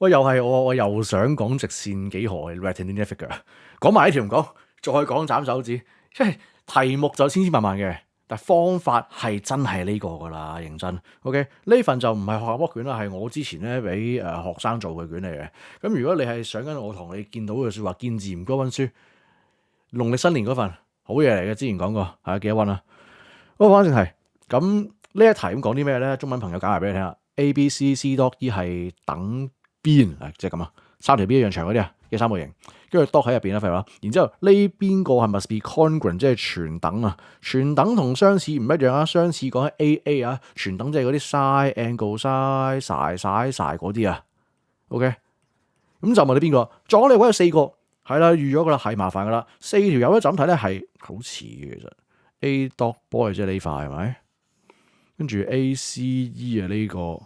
喂，又係我又想講直線幾何 rectilinear figure，講埋呢條唔講，再講斬手指，因為題目就千千萬萬嘅，但方法係真係呢個噶啦，認真。OK， 呢份就唔係學校筆卷啦，係我之前咧俾學生做嘅卷嚟嘅。咁如果你係上緊我堂，你見到嘅説話見字唔該温書，農曆新年嗰份好嘢嚟嘅，之前講過係幾多温啊？不過反正係咁呢一題咁講啲咩咧？中文朋友解埋俾你聽啦。A、B、C、C、D、E 係等邊即係咁啊，三條邊一樣長嗰啲啊嘅三角形，跟住 dot 喺入邊啦，廢話。然之後呢邊個係 must be congruent，即係全等啊。全等同相似唔一樣啊。相似講喺 A 啊，全等即係嗰啲 sine、angle、sine、sine 嗰啲啊。OK，咁就問你邊個？撞你位有四個，係啦，預咗噶啦，係麻煩噶啦。四條友咧就咁睇咧係好似嘅，其實 A dot boy 即係呢塊係咪？跟住 A C E 啊呢個，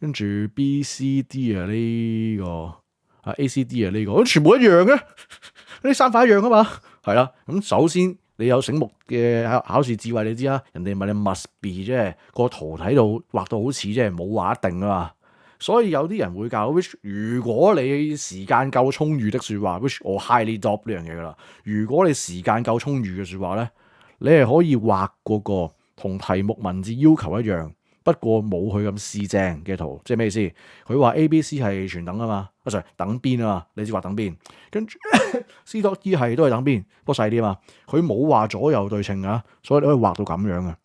跟住 B C D 啊呢個，啊 A C D 啊呢個，全部一樣嘅，呢三塊一樣噶嘛，係啦。咁首先你有醒目嘅考試智慧，你知啦，人哋問你 must be 即係個圖睇到畫到好似即係冇話一定啊嘛。所以有啲人會教 which 如果你時間夠充裕的説話 which 我 highly doubt 呢樣嘢噶啦。如果你時間夠充裕嘅説話咧，你係可以畫嗰個同題目文字要求一樣，不過冇佢咁試正嘅圖，即係咩意思？佢話 A、B、C 係全等啊嘛，sorry 等邊啊嘛，你只畫等邊，跟住 C、E 係都係等邊，不過細啲啊嘛，佢冇話左右對稱啊，所以你可以畫到咁樣啊。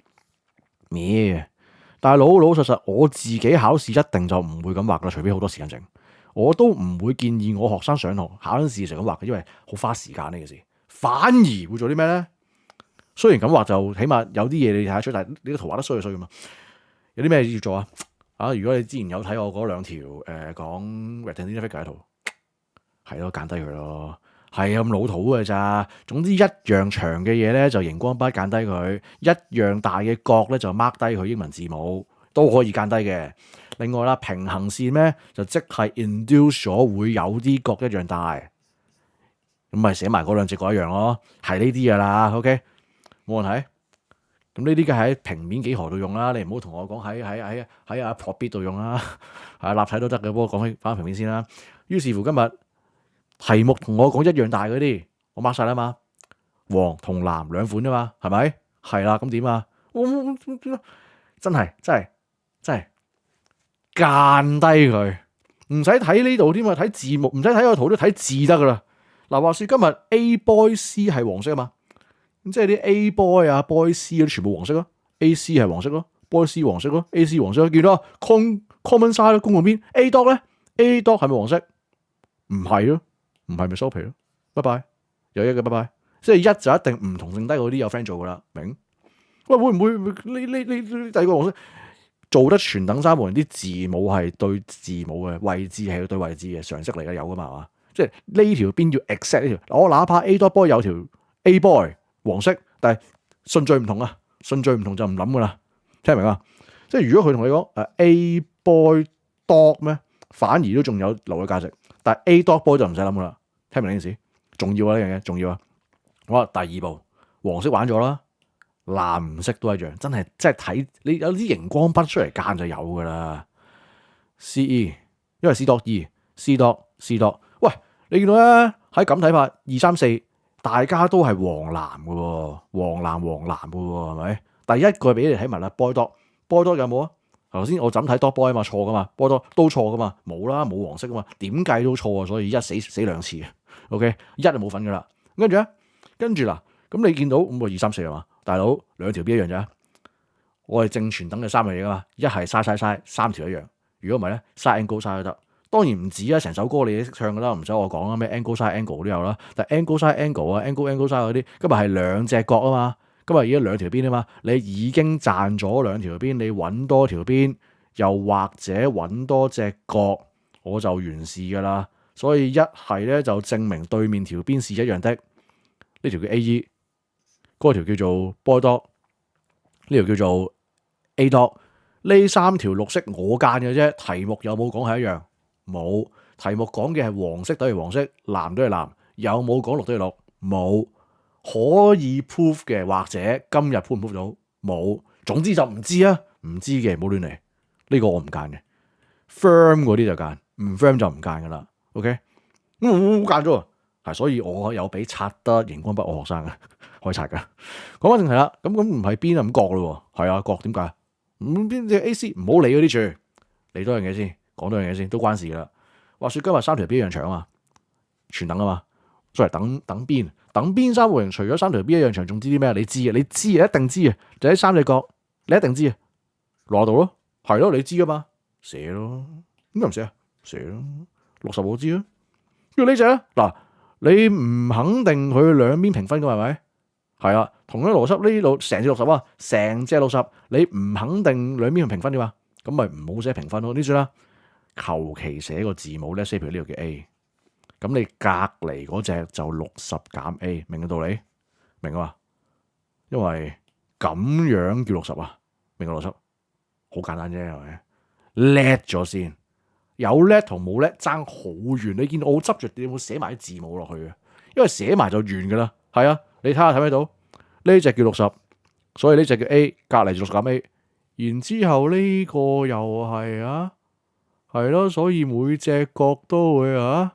咩？但係老實，我自己考試一定就唔會咁畫啦，除非好多時間剩，我都唔會建議我學生上堂考緊試成咁畫嘅，因為好花時間呢件事，反而會做啲咩咧？雖然咁畫就起碼有啲嘢你睇得出，但係你個圖畫得衰嘛。有啲咩要做啊？如果你之前有睇我嗰兩條講 rectilinear figure 嘅圖，係咯，揀低佢咯，係咁老土嘅咋。總之一樣長嘅嘢咧就熒光筆揀低佢，一樣大嘅角咧就 mark 低佢英文字母都可以揀低嘅。另外啦，平行線咧就即係 induce 咗會有啲角一樣大，咁咪寫埋嗰兩隻角一樣咯，係呢啲噶啦。OK。冇問題，咁呢啲嘅喺平面幾何度用啦，你唔好同我講喺阿 Probit 度用啦，係立體都得嘅。不過講翻平面先啦。於是乎今日題目同我講一樣大嗰啲，我 mark 晒啦嘛，黃同藍兩款啫嘛，係咪？係啦，咁點啊？真係間低佢，唔使睇呢度添啊，睇字幕，唔使睇個圖都睇字得噶啦。嗱，話說今日 A boy C 係黃色啊嘛。咁即係啲 A boy 啊 boy C 嗰啲全部黃色咯 ，A C 係黃色咯 ，boy C 黃色咯 ，A C 黃色咯，見到啊 common size 咯，公共邊 A dot 咧 ，A dot 係咪黃色？唔係咯，唔係咪收皮咯？拜拜，有一嘅拜拜，即係一就一定唔同剩低嗰啲有 friend 做噶啦，明？喂，會唔會呢第二個黃色做得全等三模人啲字母係對字母嘅位置係對位置嘅常識嚟嘅，有噶嘛？係嘛？即係呢條邊叫 exact 呢條，我哪怕 A dot boy 有條 A boy。黃色，但係順序唔同啊，順序唔同就唔諗噶啦，聽明啊？即係如果佢同你講A boy dog 咩，反而都仲有留嘅價值，但係 A dog boy 就唔使諗噶啦，聽明呢件事？重要啊，呢樣嘢重要啊！好啦，第二步，黃色玩咗啦，藍色都一樣，真係睇你有啲熒光筆出嚟間就有噶啦。C E， 因為 C dot E，C dot，喂，你見到咧喺咁睇法2、3、4。大家都係黃藍嘅喎，黃藍嘅喎，係咪？第一個俾你睇埋啦 ，boy dot 有冇啊？頭先我怎睇 dot boy 啊嘛，錯噶嘛 ，boy dot 都錯噶嘛，冇啦，冇黃色噶嘛，點計都錯啊，所以一死兩次嘅 ，OK， 一就冇份噶啦。跟住嗱，咁你見到咁個2、3、4係嘛？大佬兩條邊一樣咋？我係正全等嘅三樣嘢噶嘛，一係嘥三條一樣，如果唔係咧嘥 angle 嘥都得。當然唔止啊，成首歌你識唱噶啦，唔使我講啦，咩 angle side angle 都有啦。但係 angle side angle 啊，angle side 嗰啲，今日係兩隻角啊嘛，今日而家兩條邊啊嘛，你已經賺咗兩條邊，你揾多條邊，又或者揾多隻角，我就完事噶啦。所以一係咧就證明對面條邊是一樣的，呢條叫 A.E， 嗰條叫做 boy dot， 呢條叫做 A dot， 呢三條綠色我間嘅啫，題目有冇講係一樣？冇，題目講嘅係黃色等於黃色，藍都係藍，有冇講綠都係綠？冇，可以 prove 嘅或者今日 prove 唔 prove 到？冇，總之就唔知啊，唔知嘅唔好亂嚟，呢個我唔間嘅 firm 嗰啲就間，唔 firm 就唔間噶啦。OK， 咁我間咗，係所以我有俾刷得熒光筆我學生嘅，可以刷噶。講翻正題啦，咁唔係邊咁角咯？係啊，角點解？咁邊隻 AC 唔好理嗰啲住，理多樣嘢先，講多樣嘢先，都關事噶啦。話說今日三條邊一樣長啊，全等啊嘛，所以等邊三角形，除咗三條邊一樣長，仲知啲咩？你知啊，一定知啊，就喺三隻角，你一定知啊，攞到咯，係咯，你知噶嘛，寫咯，咁又唔寫啊，寫咯，60我知啊，跟住呢隻咧，嗱，你唔肯定佢兩邊平分噶係咪？係啊，同樣邏輯呢度成隻60啊，成隻60，你唔肯定兩邊係平分噶嘛，咁咪唔好寫平分咯，呢算啦，求其寫個字母咧，譬如呢度叫 A。咁你隔離嗰隻就60減 A， 明嘅道理？明啊嘛？因為咁樣叫60啊，明個邏輯？好簡單啫，係咪？叻咗先，有叻同冇叻爭好遠。你見到我執着點會寫埋啲字母落去啊？因為寫埋就完噶啦。係啊，你睇下睇唔睇到？呢隻叫60，所以呢隻叫 A， 隔離就60減 A。然之後呢個又係啊，係咯，所以每隻角都會啊。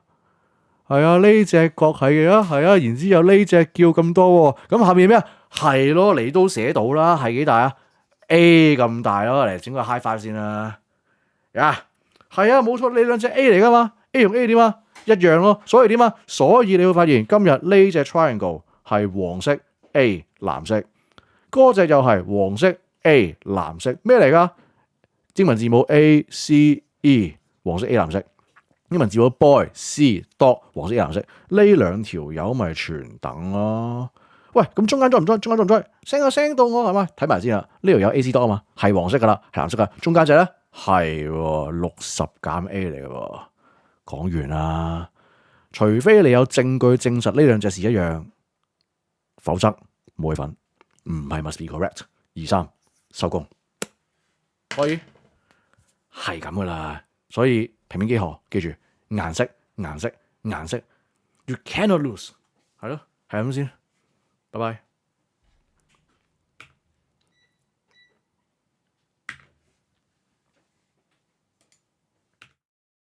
係啊，呢隻角係啊，係啊，然之後呢隻叫咁多，咁下面咩啊？係咯，你都寫到啦，係幾大啊 ？A 咁大咯，嚟整個 high five 先啦。呀，係啊，冇錯，你兩隻 A 嚟噶嘛 ？A 同 A 點啊？一樣咯，所以點啊？所以你會發現今日呢隻 triangle 係黃色 A 藍色，嗰隻又係黃色 A 藍色，咩嚟噶？英文字母 A C E 黃色 A 藍色。英文字母 boy C dot 黃色 A 藍色，呢兩條友咪全等咯。喂，咁中間再唔再？中間再唔再？升到我係咪？睇埋先啦。呢條友 A C dot 啊嘛，係黃色噶啦，係藍色噶。中間隻咧係60減 A 嚟嘅喎。講完啦，除非你有證據證實呢兩隻事一樣，否則冇去份。唔係 must be correct。2、3收工，可以係咁噶啦。所以平面幾何記住。顏色，You cannot lose，係咯，係咁先，拜拜。